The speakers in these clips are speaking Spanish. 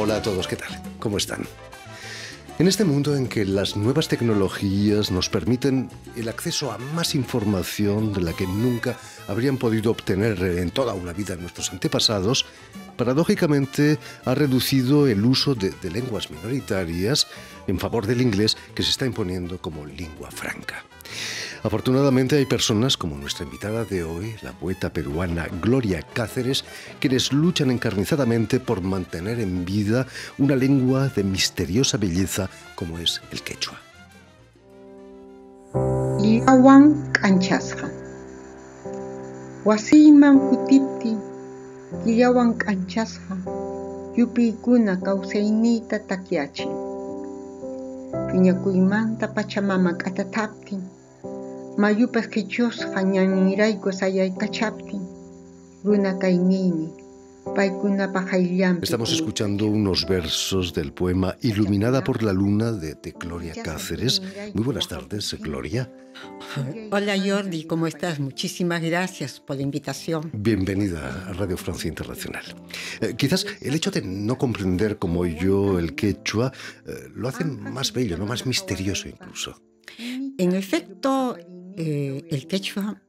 Hola a todos, ¿qué tal? ¿Cómo están? En este mundo en que las nuevas tecnologías nos permiten el acceso a más información de la que nunca habrían podido obtener en toda una vida nuestros antepasados, paradójicamente ha reducido el uso de lenguas minoritarias en favor del inglés, que se está imponiendo como lengua franca. Afortunadamente hay personas como nuestra invitada de hoy, la poeta peruana Gloria Cáceres, quienes luchan encarnizadamente por mantener en vida una lengua de misteriosa belleza como es el quechua. Llawan k'anchasqa wasiyman kutiptin llawan k'anchasqa yupiykuna kawsayniyta takyachin phiñakuymanta pachamama k'atataptin mayupas kichusqa ñaninrayku sayaykachaptin runa kayniymi paykunapaq ayllampi. Estamos escuchando unos versos del poema Iluminada por la Luna de Gloria Cáceres. Muy buenas tardes, Gloria. Hola Jordi, ¿cómo estás? Muchísimas gracias por la invitación. Bienvenida a Radio Francia Internacional. Quizás el hecho de no comprender como yo el quechua lo hace más bello, ¿no? Más misterioso incluso. En efecto, el quechua,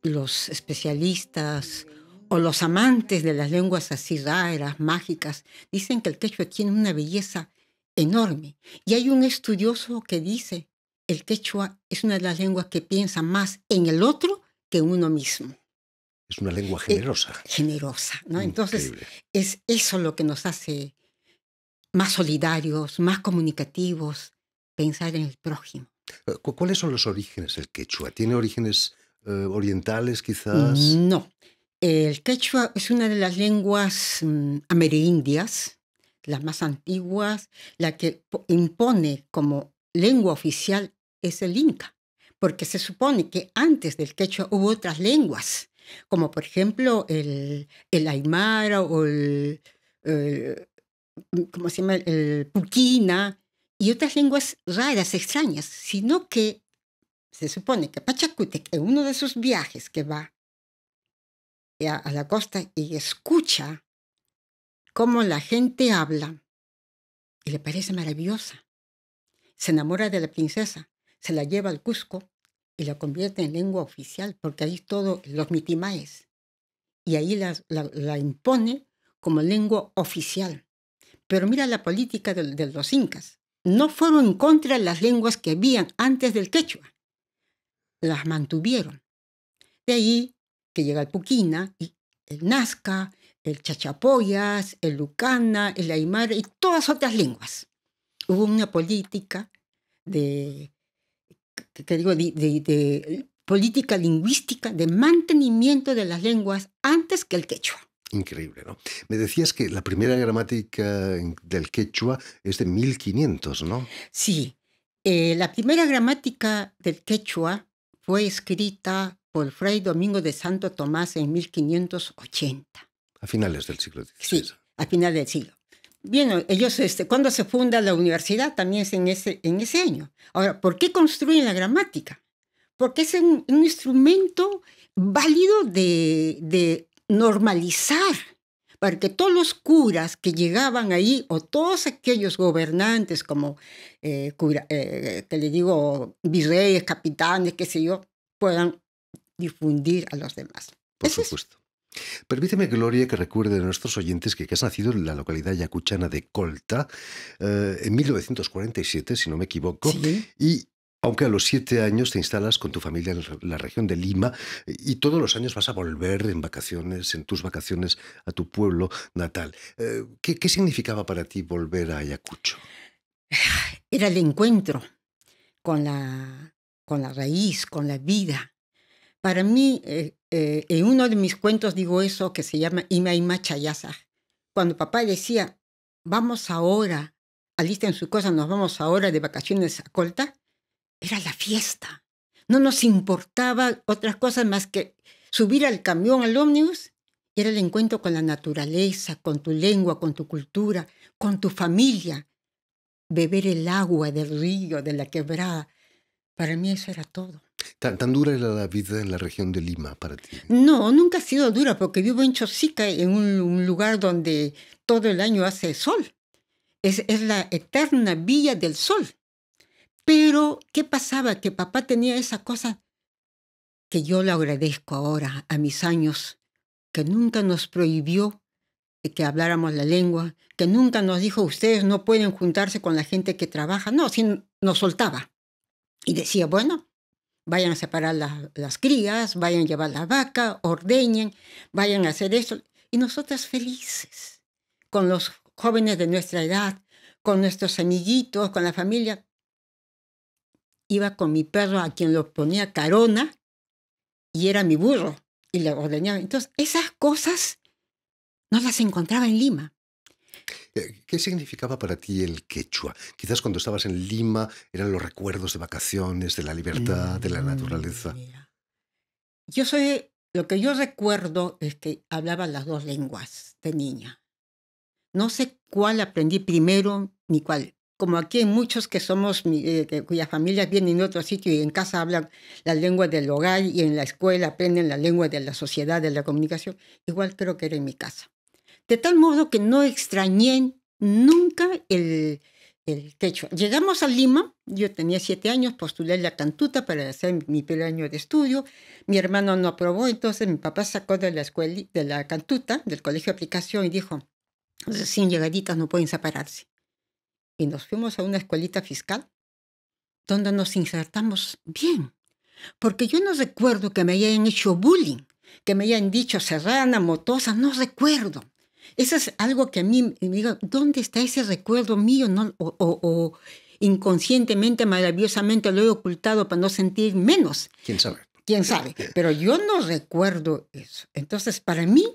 los especialistas o los amantes de las lenguas así raras, mágicas, dicen que el quechua tiene una belleza enorme. Y hay un estudioso que dice el quechua es una de las lenguas que piensa más en el otro que en uno mismo. Es una lengua generosa. Generosa, ¿no? Increíble. Entonces, es eso lo que nos hace más solidarios, más comunicativos, pensar en el prójimo. ¿Cuáles son los orígenes del quechua? ¿Tiene orígenes orientales quizás? No. El quechua es una de las lenguas amerindias, las más antiguas. La que impone como lengua oficial es el inca, porque se supone que antes del quechua hubo otras lenguas, como por ejemplo el aymara o ¿cómo se llama? El puquina y otras lenguas raras, extrañas, sino que se supone que Pachacútec, en uno de sus viajes que va a la costa y escucha cómo la gente habla y le parece maravillosa. Se enamora de la princesa, se la lleva al Cusco y la convierte en lengua oficial, porque ahí todos los mitimaes. Y ahí la impone como lengua oficial. Pero mira la política de los incas. No fueron en contra de las lenguas que habían antes del quechua. Las mantuvieron. De ahí que llega el puquina, y el nazca, el chachapoyas, el lucana, el aymara y todas otras lenguas. Hubo una política de política lingüística de mantenimiento de las lenguas antes que el quechua. Increíble, ¿no? Me decías que la primera gramática del quechua es de 1500, ¿no? Sí. La primera gramática del quechua fue escrita por Fray Domingo de Santo Tomás en 1580. A finales del siglo XVI. Sí, a finales del siglo. Bien, ellos, cuando se funda la universidad, también es en ese año. Ahora, ¿por qué construyen la gramática? Porque es un instrumento válido de normalizar, para que todos los curas que llegaban ahí, o todos aquellos gobernantes como, que le digo, virreyes, capitanes, qué sé yo, puedan difundir a los demás. Por supuesto. Permíteme, Gloria, que recuerde a nuestros oyentes que has nacido en la localidad yacuchana de Colta en 1947, si no me equivoco, sí. Y aunque a los 7 años te instalas con tu familia en la región de Lima y todos los años vas a volver en tus vacaciones a tu pueblo natal. ¿Qué significaba para ti volver a Ayacucho? Era el encuentro con la raíz, con la vida. Para mí, en uno de mis cuentos digo eso que se llama Ima Ima Chayasa. Cuando papá decía, vamos ahora, alisten sus cosas, nos vamos ahora de vacaciones a Colta, era la fiesta. No nos importaba otras cosas más que subir al camión, al ómnibus. Era el encuentro con la naturaleza, con tu lengua, con tu cultura, con tu familia. Beber el agua del río, de la quebrada. Para mí eso era todo. ¿Tan dura era la vida en la región de Lima para ti? No, nunca ha sido dura porque vivo en Chosica, en un lugar donde todo el año hace sol. Es la eterna vía del sol. Pero, ¿qué pasaba? Que papá tenía esa cosa que yo le agradezco ahora, a mis años, que nunca nos prohibió que habláramos la lengua, que nunca nos dijo, ustedes no pueden juntarse con la gente que trabaja. No, sí nos soltaba. Y decía, bueno, vayan a separar las crías, vayan a llevar la vaca, ordeñen, vayan a hacer eso. Y nosotras felices, con los jóvenes de nuestra edad, con nuestros amiguitos, con la familia. Iba con mi perro a quien lo ponía carona y era mi burro y le ordeñaba. Entonces, esas cosas no las encontraba en Lima. ¿Qué significaba para ti el quechua? Quizás cuando estabas en Lima eran los recuerdos de vacaciones, de la libertad, de la naturaleza. Mira, lo que yo recuerdo es que hablaba las dos lenguas de niña. No sé cuál aprendí primero ni cuál. Como aquí hay muchos que somos, cuyas familias vienen de otro sitio y en casa hablan la lengua del hogar y en la escuela aprenden la lengua de la sociedad, de la comunicación, igual creo que era en mi casa. De tal modo que no extrañé nunca el quechua. Llegamos a Lima, yo tenía 7 años, postulé la cantuta para hacer mi primer año de estudio. Mi hermano no aprobó, entonces mi papá sacó de la escuela, de la cantuta, del colegio de aplicación y dijo, recién llegaditas no pueden separarse. Y nos fuimos a una escuelita fiscal donde nos insertamos bien. Porque yo no recuerdo que me hayan hecho bullying, que me hayan dicho serrana, motosa, no recuerdo. Eso es algo que a mí me digo, ¿dónde está ese recuerdo mío? ¿No? O inconscientemente, maravillosamente lo he ocultado para no sentir menos. ¿Quién sabe? ¿Quién sabe? Pero yo no recuerdo eso. Entonces, para mí,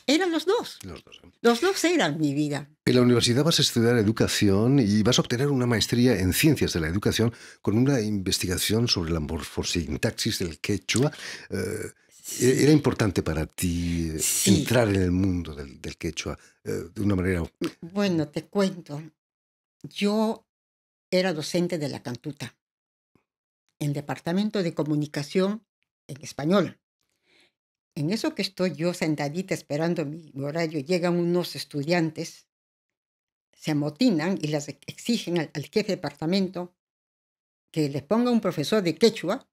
eran los dos. Los dos. Los dos eran mi vida. En la universidad vas a estudiar educación y vas a obtener una maestría en ciencias de la educación con una investigación sobre la morfosintaxis del quechua. Sí. Era importante para ti Sí. entrar en el mundo del quechua de una manera... Bueno, te cuento. Yo era docente de la cantuta, en el departamento de comunicación en español. En eso que estoy yo sentadita esperando mi horario, llegan unos estudiantes, se amotinan y les exigen al jefe de departamento que les ponga un profesor de quechua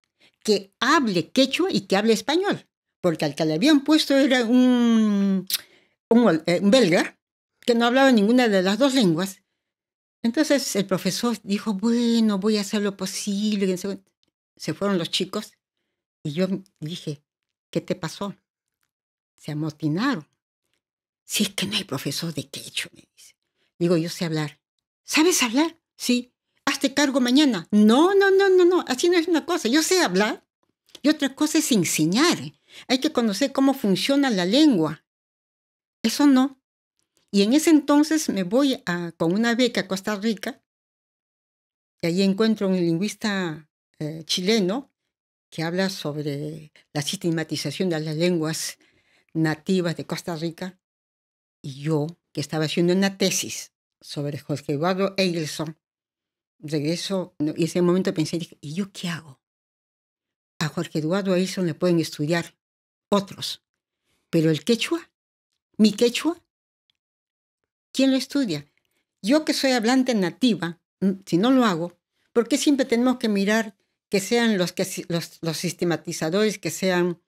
que hable quechua y que hable español. Porque al que le habían puesto era un belga que no hablaba ninguna de las dos lenguas. Entonces el profesor dijo, bueno, voy a hacer lo posible. Se fueron los chicos y yo dije, ¿qué te pasó? Se amotinaron. Si es que no hay profesor de quechua, me dice. Digo, yo sé hablar. ¿Sabes hablar? Sí. Hazte cargo mañana. No. Así no es una cosa. Yo sé hablar. Y otra cosa es enseñar. Hay que conocer cómo funciona la lengua. Eso no. Y en ese entonces me voy con una beca a Costa Rica. Y ahí encuentro un lingüista chileno que habla sobre la sistematización de las lenguas nativas de Costa Rica. Y yo, que estaba haciendo una tesis sobre Jorge Eduardo Eigelson, regreso, y en ese momento pensé, dije, ¿y yo qué hago? A Jorge Eduardo Eigelson le pueden estudiar otros, pero el quechua, mi quechua, ¿quién lo estudia? Yo que soy hablante nativa, si no lo hago, ¿por qué siempre tenemos que mirar que sean los sistematizadores, que sean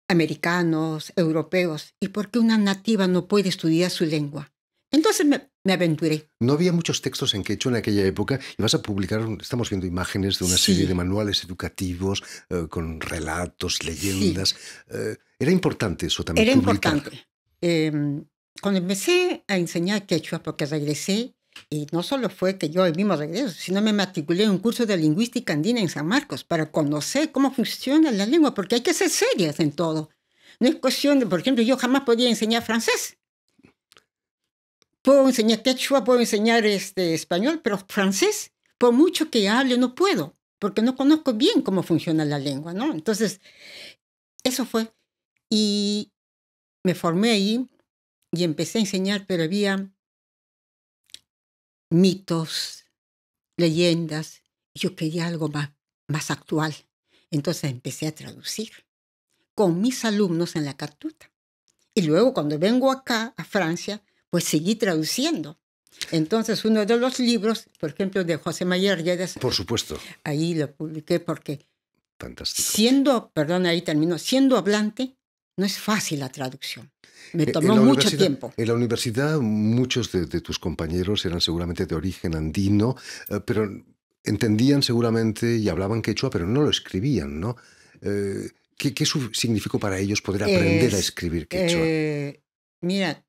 americanos, europeos? ¿Y por qué una nativa no puede estudiar su lengua? Entonces me aventuré. No había muchos textos en quechua en aquella época y vas a publicar, estamos viendo imágenes de una serie de manuales educativos con relatos, leyendas. Sí. Era importante eso también. Era publicar. Importante. Cuando empecé a enseñar quechua, porque regresé, y no solo fue que yo el mismo regreso, sino me matriculé en un curso de lingüística andina en San Marcos para conocer cómo funciona la lengua, porque hay que ser serias en todo. No es cuestión de, por ejemplo, yo jamás podía enseñar francés. Puedo enseñar quechua, puedo enseñar español, pero francés, por mucho que hable, no puedo, porque no conozco bien cómo funciona la lengua, ¿no? Entonces, eso fue. Y me formé ahí y empecé a enseñar, pero había mitos, leyendas. Yo quería algo más actual. Entonces empecé a traducir con mis alumnos en la cantuta. Y luego cuando vengo acá, a Francia, pues seguí traduciendo. Entonces, uno de los libros, por ejemplo, de José María Arguedas, Por supuesto. ahí lo publiqué porque Fantástico. ahí termino, siendo hablante, no es fácil la traducción. Me tomó En la mucho universidad, tiempo. en la universidad muchos de tus compañeros eran seguramente de origen andino, pero entendían seguramente y hablaban quechua, pero no lo escribían, ¿no? ¿Qué significó para ellos poder aprender a escribir quechua? Mira,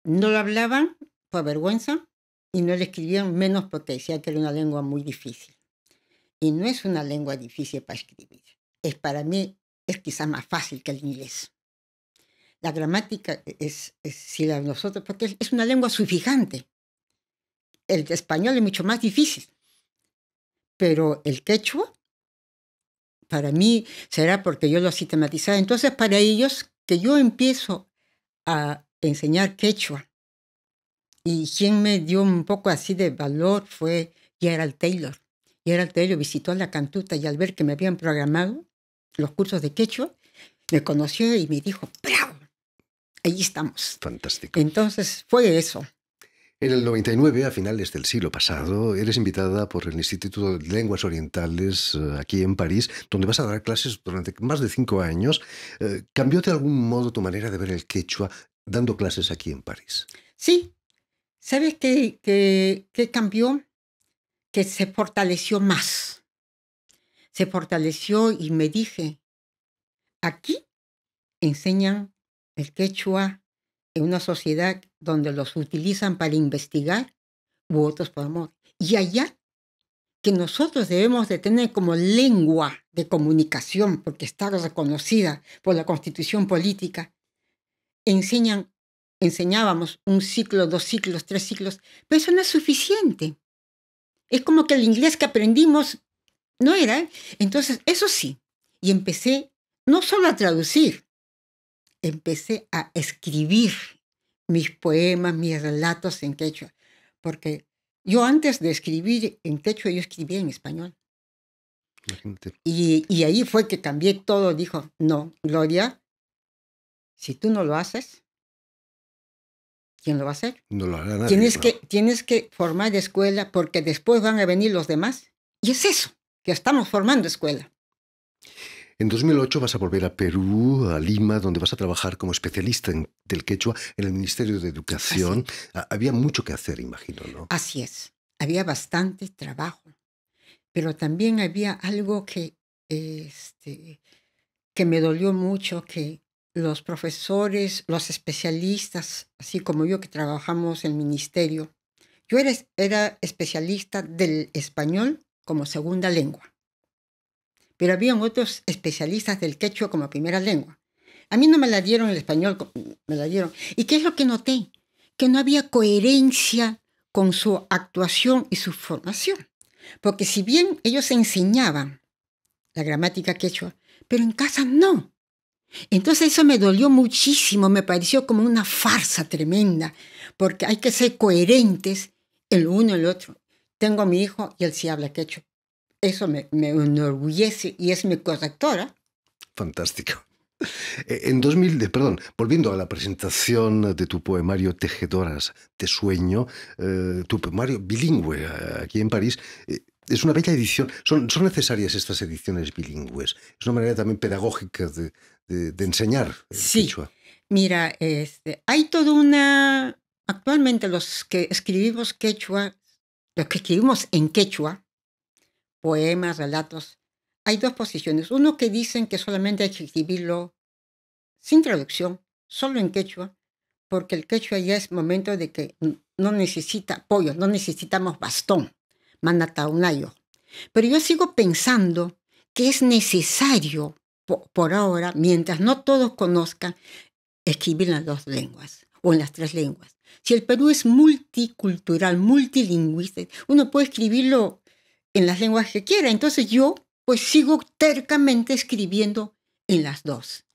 no lo hablaban por vergüenza y no lo escribían menos porque decía que era una lengua muy difícil. Y no es una lengua difícil para escribir. Para mí es quizás más fácil que el inglés. La gramática es si la nosotros, porque es una lengua sufijante. El español es mucho más difícil. Pero el quechua, para mí, será porque yo lo sistematizaba. Entonces, para ellos, que yo empiezo a enseñar quechua, y quien me dio un poco así de valor fue Gerald Taylor. Gerald Taylor visitó la Cantuta y al ver que me habían programado los cursos de quechua, me conoció y me dijo, ¡bravo! Ahí estamos. Fantástico. Entonces fue eso. En el 99, a finales del siglo pasado, eres invitada por el Instituto de Lenguas Orientales aquí en París, donde vas a dar clases durante más de 5 años. ¿Cambió de algún modo tu manera de ver el quechua dando clases aquí en París? Sí. ¿Sabes qué cambió? Que se fortaleció más. Se fortaleció y me dije, aquí enseñan el quechua en una sociedad donde los utilizan para investigar u otros por amor. Y allá, que nosotros debemos de tener como lengua de comunicación, porque está reconocida por la Constitución Política, enseñábamos 1 ciclo, 2 ciclos, 3 ciclos, pero eso no es suficiente. Es como que el inglés que aprendimos no era. Entonces, eso sí, y empecé no solo a traducir, empecé a escribir mis poemas, mis relatos en quechua, porque yo antes de escribir en quechua, yo escribía en español. Imagínate. Y ahí fue que cambié todo. Dijo, no, Gloria, si tú no lo haces, ¿quién lo va a hacer? No lo hará nadie. Tienes que formar escuela porque después van a venir los demás. Y es eso, que estamos formando escuela. En 2008 vas a volver a Perú, a Lima, donde vas a trabajar como especialista del quechua en el Ministerio de Educación. Había mucho que hacer, imagino, ¿no? Así es. Había bastante trabajo. Pero también había algo que me dolió mucho, que los profesores, los especialistas, así como yo que trabajamos en el ministerio, yo era especialista del español como segunda lengua. Pero habían otros especialistas del quechua como primera lengua. A mí no me la dieron el español, me la dieron. ¿Y qué es lo que noté? Que no había coherencia con su actuación y su formación. Porque si bien ellos enseñaban la gramática quechua, pero en casa no. Entonces eso me dolió muchísimo, me pareció como una farsa tremenda, porque hay que ser coherentes en lo uno y el otro. Tengo a mi hijo y él sí habla quechua. Eso me enorgullece y es mi correctora. Fantástico. Volviendo a la presentación de tu poemario Tejedoras de Sueño, tu poemario bilingüe aquí en París, es una bella edición. Son necesarias estas ediciones bilingües. Es una manera también pedagógica de enseñar el quechua. Mira, hay toda una... Actualmente los que escribimos quechua, los que escribimos en quechua, poemas, relatos, hay 2 posiciones. Uno que dicen que solamente hay que escribirlo sin traducción, solo en quechua, porque el quechua ya es momento de que no necesita apoyo, no necesitamos bastón, manataunayo. Pero yo sigo pensando que es necesario, por ahora, mientras no todos conozcan, escribir en las 2 lenguas o en las 3 lenguas. Si el Perú es multicultural, multilingüista, uno puede escribirlo en las lenguas que quiera. Entonces yo pues sigo tercamente escribiendo en las 2.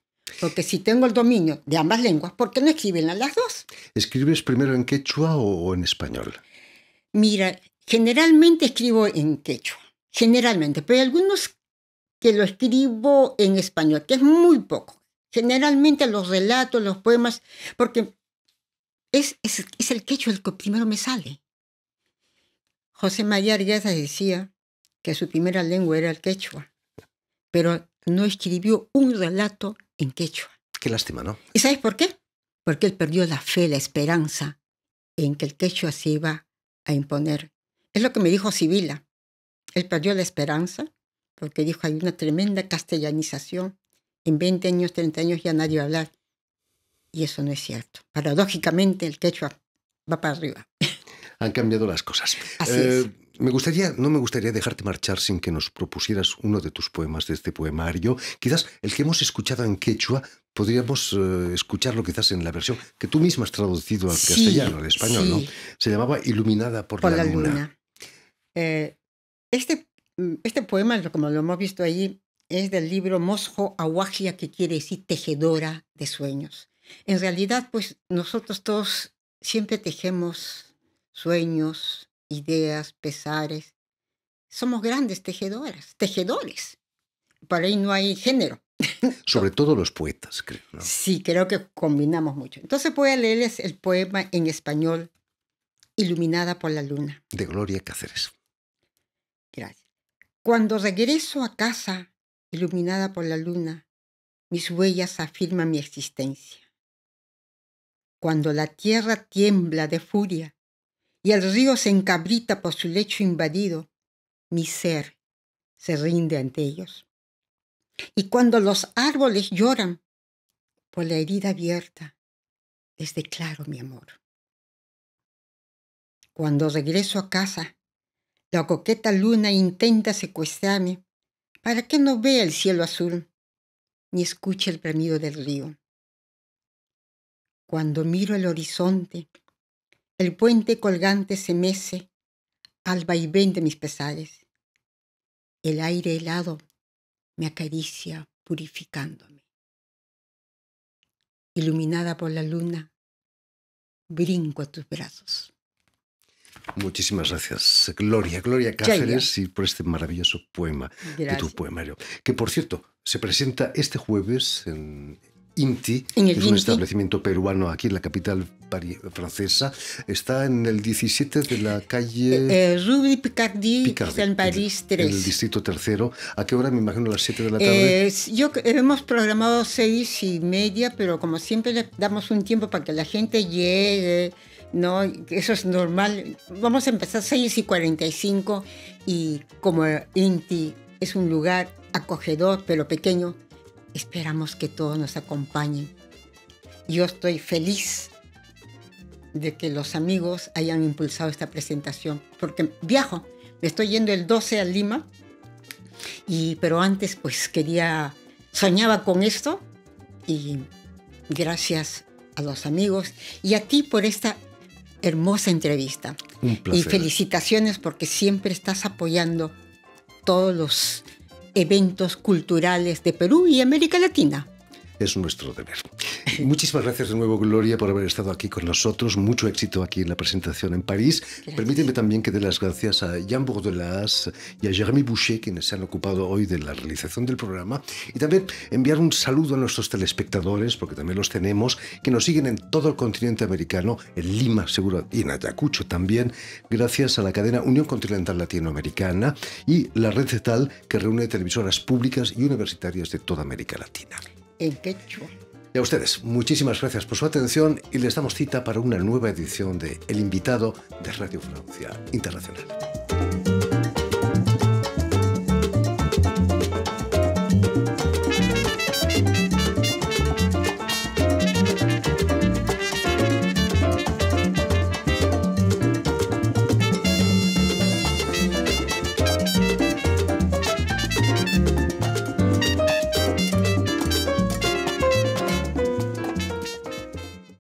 Porque si tengo el dominio de ambas lenguas, ¿por qué no escriben en las 2? ¿Escribes primero en quechua o en español? Mira, generalmente escribo en quechua. Generalmente. Pero hay algunos que lo escribo en español, que es muy poco. Generalmente los relatos, los poemas, porque es el quechua el que primero me sale. José María Arguedas decía que su primera lengua era el quechua, pero no escribió un relato en quechua. Qué lástima, ¿no? ¿Y sabes por qué? Porque él perdió la fe, la esperanza en que el quechua se iba a imponer. Es lo que me dijo Sibila. Él perdió la esperanza porque dijo hay una tremenda castellanización. En 20 años, 30 años ya nadie va a hablar. Y eso no es cierto. Paradójicamente el quechua va para arriba. Han cambiado las cosas. Así es. No me gustaría dejarte marchar sin que nos propusieras uno de tus poemas de este poemario. Quizás el que hemos escuchado en quechua, podríamos escucharlo quizás en la versión que tú misma has traducido al castellano, al español, sí. ¿no? Se llamaba Iluminada por la luna. Este poema, como lo hemos visto ahí, es del libro Mosjo Aguajia, que quiere decir tejedora de sueños. En realidad, pues nosotros todos siempre tejemos sueños, ideas, pesares. Somos grandes tejedores. Para ahí no hay género. Sobre todo los poetas, creo, ¿no? Sí, creo que combinamos mucho. Entonces voy a leerles el poema en español, Iluminada por la luna. De Gloria Cáceres. Gracias. Cuando regreso a casa, iluminada por la luna, mis huellas afirman mi existencia. Cuando la tierra tiembla de furia y el río se encabrita por su lecho invadido, mi ser se rinde ante ellos. Y cuando los árboles lloran por la herida abierta, les declaro mi amor. Cuando regreso a casa, la coqueta luna intenta secuestrarme para que no vea el cielo azul ni escuche el bramido del río. Cuando miro el horizonte, el puente colgante se mece al vaivén de mis pesares. El aire helado me acaricia purificándome. Iluminada por la luna, brinco a tus brazos. Muchísimas gracias, Gloria Cáceres, y por este maravilloso poema de tu poemario. Que, por cierto, se presenta este jueves en INTI, que es un establecimiento peruano aquí en la capital francesa. Está en el 17 de la calle... Rue Picardie, en París 3. En el distrito tercero. ¿A qué hora? Me imagino a las 7 de la tarde. Hemos programado 6:30, pero como siempre le damos un tiempo para que la gente llegue, ¿no? Eso es normal. Vamos a empezar 6:45 y como INTI es un lugar acogedor pero pequeño, esperamos que todos nos acompañen. Yo estoy feliz de que los amigos hayan impulsado esta presentación, porque viajo, me estoy yendo el 12 a Lima, pero antes pues soñaba con esto, y gracias a los amigos y a ti por esta hermosa entrevista. Un placer. Y felicitaciones porque siempre estás apoyando todos los eventos culturales de Perú y América Latina. Es nuestro deber. Muchísimas gracias de nuevo, Gloria, por haber estado aquí con nosotros. Mucho éxito aquí en la presentación en París. Gracias. Permíteme también que dé las gracias a Jean Bordelas y a Jérémy Boucher, quienes se han ocupado hoy de la realización del programa. Y también enviar un saludo a nuestros telespectadores, porque también los tenemos, que nos siguen en todo el continente americano, en Lima, seguro, y en Ayacucho también, gracias a la cadena Unión Continental Latinoamericana y la red CETAL, que reúne televisoras públicas y universitarias de toda América Latina. En quechua. Y a ustedes, muchísimas gracias por su atención y les damos cita para una nueva edición de El Invitado de Radio Francia Internacional.